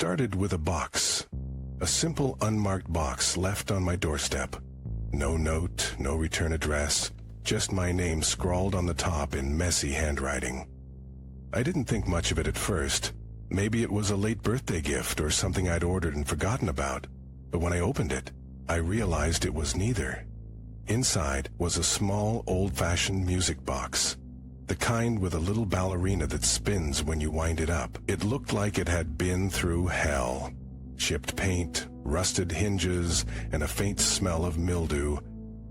started with a box. A simple unmarked box left on my doorstep. No note, no return address, just my name scrawled on the top in messy handwriting. I didn't think much of it at first. Maybe it was a late birthday gift or something I'd ordered and forgotten about. But when I opened it, I realized it was neither. Inside was a small, old-fashioned music box. The kind with a little ballerina that spins when you wind it up. It looked like it had been through hell. Chipped paint, rusted hinges, and a faint smell of mildew.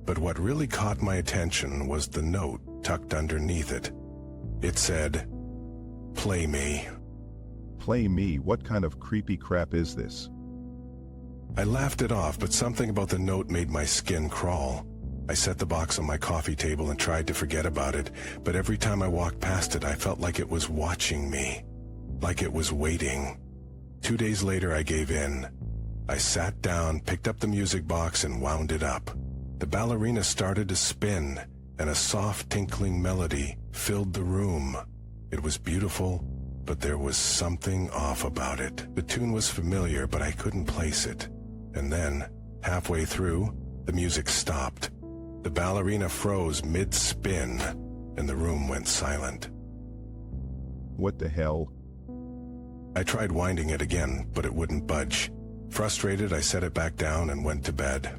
But what really caught my attention was the note tucked underneath it. It said, "Play me." Play me? What kind of creepy crap is this? I laughed it off, but something about the note made my skin crawl. I set the box on my coffee table and tried to forget about it, but every time I walked past it, I felt like it was watching me, like it was waiting. 2 days later, I gave in. I sat down, picked up the music box, and wound it up. The ballerina started to spin, and a soft tinkling melody filled the room. It was beautiful, but there was something off about it. The tune was familiar, but I couldn't place it. And then, halfway through, the music stopped. The ballerina froze mid-spin, and the room went silent. What the hell? I tried winding it again, but it wouldn't budge. Frustrated, I set it back down and went to bed.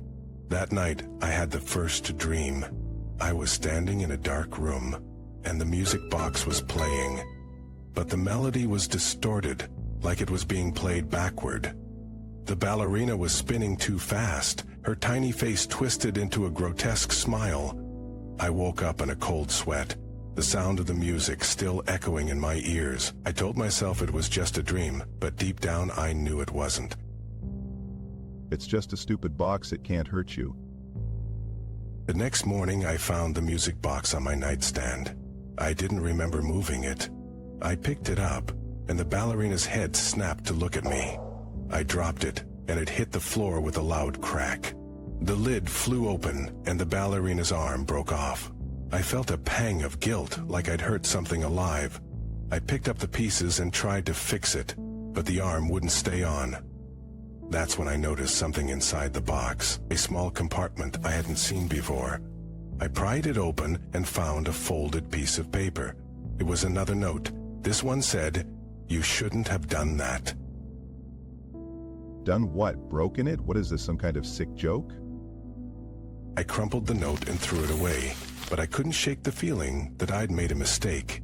That night, I had the first dream. I was standing in a dark room, and the music box was playing. But the melody was distorted, like it was being played backward. The ballerina was spinning too fast, her tiny face twisted into a grotesque smile. I woke up in a cold sweat, the sound of the music still echoing in my ears. I told myself it was just a dream, but deep down I knew it wasn't. It's just a stupid box, it can't hurt you. The next morning I found the music box on my nightstand. I didn't remember moving it. I picked it up, and the ballerina's head snapped to look at me. I dropped it, and it hit the floor with a loud crack. The lid flew open, and the ballerina's arm broke off. I felt a pang of guilt, like I'd hurt something alive. I picked up the pieces and tried to fix it, but the arm wouldn't stay on. That's when I noticed something inside the box, a small compartment I hadn't seen before. I pried it open and found a folded piece of paper. It was another note. This one said, "You shouldn't have done that." Done what? Broken it? What is this, some kind of sick joke? I crumpled the note and threw it away, but I couldn't shake the feeling that I'd made a mistake.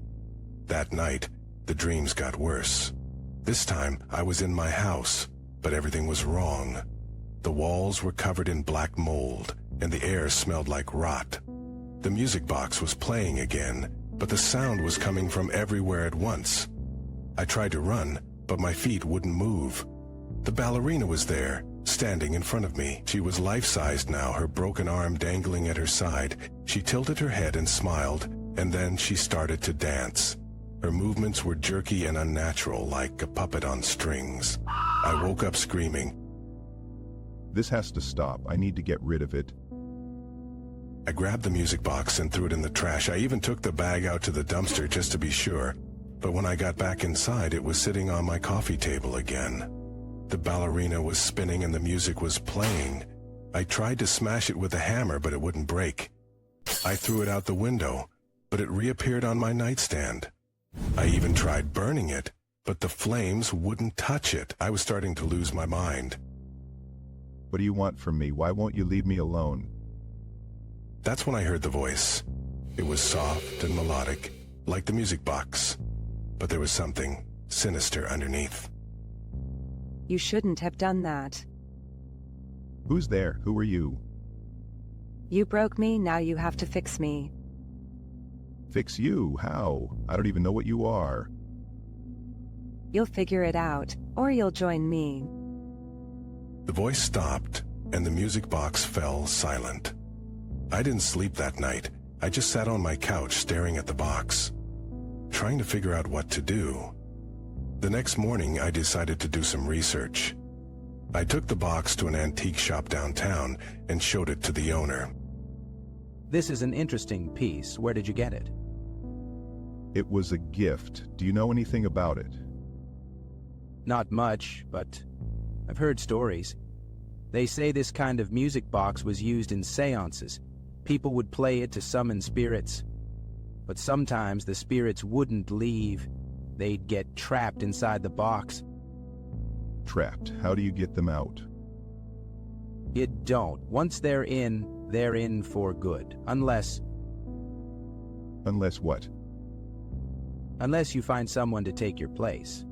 That night, the dreams got worse. This time, I was in my house, but everything was wrong. The walls were covered in black mold, and the air smelled like rot. The music box was playing again, but the sound was coming from everywhere at once. I tried to run, but my feet wouldn't move. The ballerina was there, standing in front of me. She was life-sized now, her broken arm dangling at her side. She tilted her head and smiled, and then she started to dance. Her movements were jerky and unnatural, like a puppet on strings. I woke up screaming. This has to stop. I need to get rid of it. I grabbed the music box and threw it in the trash. I even took the bag out to the dumpster just to be sure. But when I got back inside, it was sitting on my coffee table again. The ballerina was spinning and the music was playing. I tried to smash it with a hammer, but it wouldn't break. I threw it out the window, but it reappeared on my nightstand. I even tried burning it, but the flames wouldn't touch it. I was starting to lose my mind. What do you want from me? Why won't you leave me alone? That's when I heard the voice. It was soft and melodic, like the music box, but there was something sinister underneath. You shouldn't have done that. Who's there? Who are you? You broke me, now you have to fix me. Fix you? How? I don't even know what you are. You'll figure it out, or you'll join me. The voice stopped, and the music box fell silent. I didn't sleep that night. I just sat on my couch staring at the box, trying to figure out what to do. The next morning, I decided to do some research. I took the box to an antique shop downtown and showed it to the owner. This is an interesting piece. Where did you get it? It was a gift. Do you know anything about it? Not much, but I've heard stories. They say this kind of music box was used in seances. People would play it to summon spirits. But sometimes the spirits wouldn't leave. They'd get trapped inside the box. Trapped. How do you get them out? You don't. Once they're in for good. Unless Unless what? you find someone to take your place.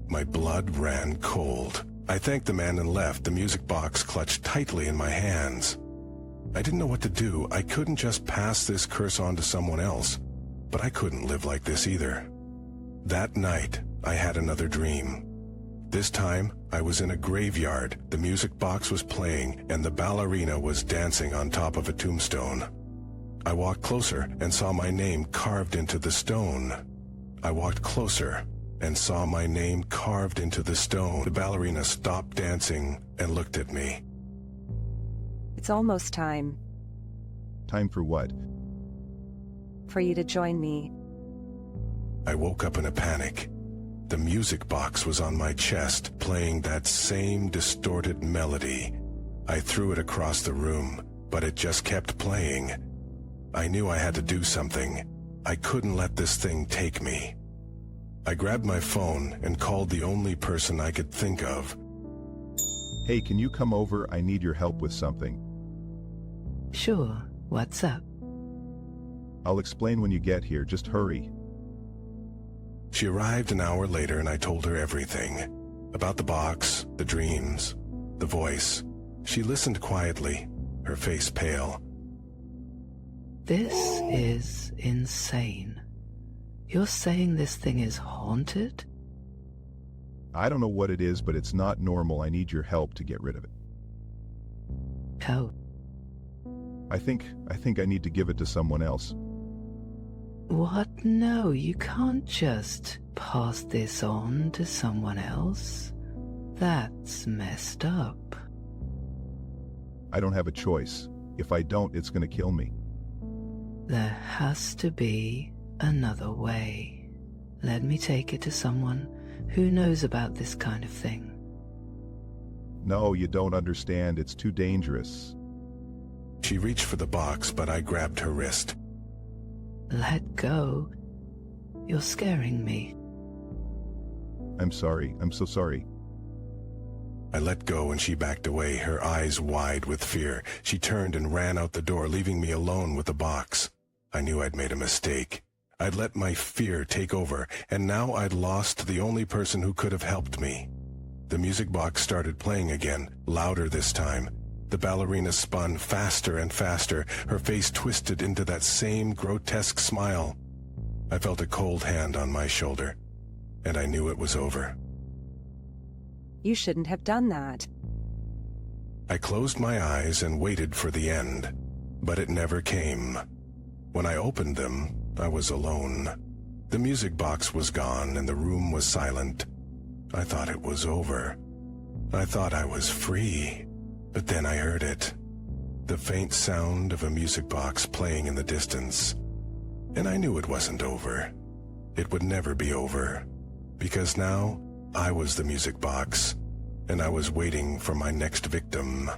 My blood ran cold. I thanked the man and left, the music box clutched tightly in my hands. I didn't know what to do. I couldn't just pass this curse on to someone else, but I couldn't live like this either. That night, I had another dream. This time, I was in a graveyard. The music box was playing, and the ballerina was dancing on top of a tombstone. I walked closer and saw my name carved into the stone. I walked closer and saw my name carved into the stone. The ballerina stopped dancing and looked at me. It's almost time Time for what? for you to join me. I woke up in a panic. The music box was on my chest, playing that same distorted melody. I threw it across the room, but it just kept playing. I knew I had to do something. I couldn't let this thing take me. I grabbed my phone and called the only person I could think of. Hey, can you come over? I need your help with something. Sure, what's up? I'll explain when you get here, just hurry. She arrived an hour later and I told her everything. About the box, the dreams, the voice. She listened quietly, her face pale. This is insane. You're saying this thing is haunted? I don't know what it is, but it's not normal. I need your help to get rid of it. How? I think I need to give it to someone else. What? No, you can't just pass this on to someone else. That's messed up. I don't have a choice. If I don't, it's gonna kill me. There has to be another way. Let me take it to someone who knows about this kind of thing. No, you don't understand. It's too dangerous. She reached for the box, but I grabbed her wrist. Let go. You're scaring me. I'm sorry. I'm so sorry. I let go and she backed away, her eyes wide with fear. She turned and ran out the door, leaving me alone with the box. I knew I'd made a mistake. I'd let my fear take over, and now I'd lost the only person who could have helped me. The music box started playing again, louder this time. The ballerina spun faster and faster, her face twisted into that same grotesque smile. I felt a cold hand on my shoulder, and I knew it was over. You shouldn't have done that. I closed my eyes and waited for the end, but it never came. When I opened them, I was alone. The music box was gone and the room was silent. I thought it was over. I thought I was free. But then I heard it. The faint sound of a music box playing in the distance. And I knew it wasn't over. It would never be over. Because now, I was the music box, and I was waiting for my next victim.